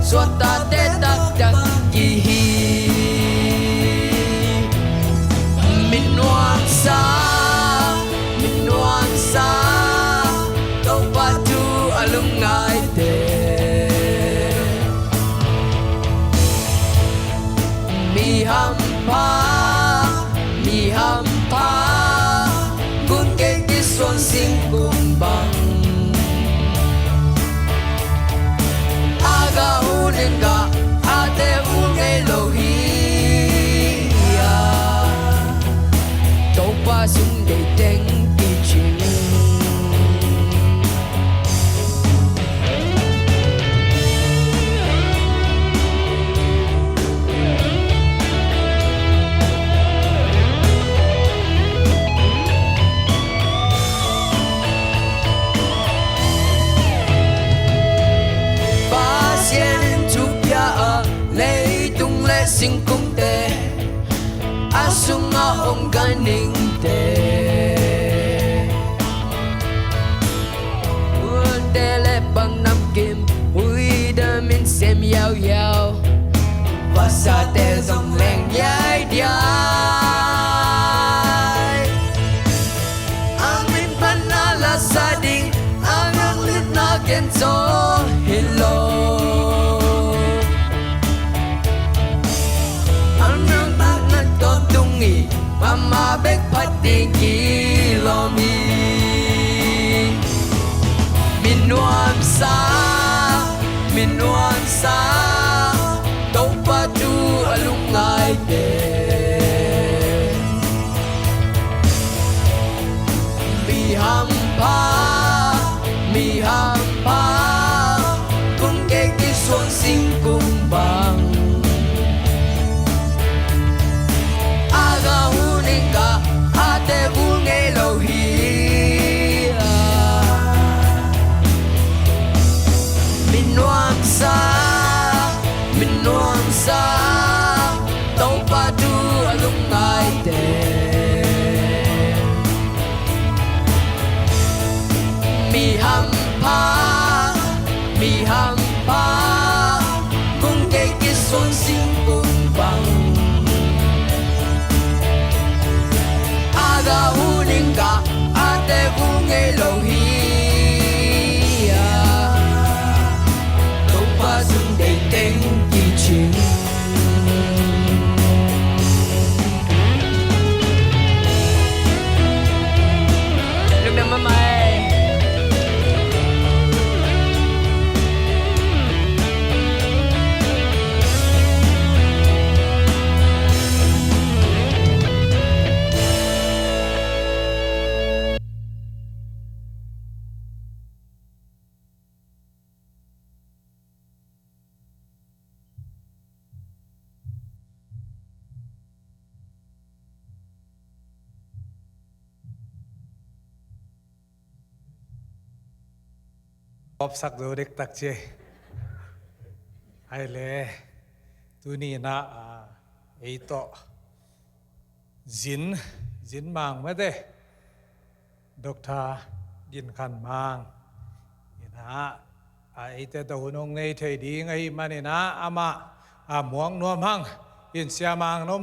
suota te tak tak kihi min nuang sa tau patu alungai te mi hampa gun ke kiswan sing kumbang aga unenga ate unge lohia tau pa sung de teng ki chin sing kung te asunga ong ganing te tele bang nam kim ui da min sem yao yao và sa te dòng leng nhai điai amin panala sa ding angang lit na ken so hello mama bek pating kilomi minuan sa tau patu alungai te mi hampa kung ke kiswan sing kumbang ate bunge lohia minuang sa tau padu alungai te mi hampa kung ke kiswan sing kumbang aga huninga ate bunge lohia tau pa sung de teng ki chin lúc nào mà mày Bóp sắc dấu đích tắc chê ai lê tu ni na ấy to dín mang mất đấy doctor gin khăn mang ina ai te tàu nông này thấy đi ngay mà nè na ama muang nuam hang in sia mang nom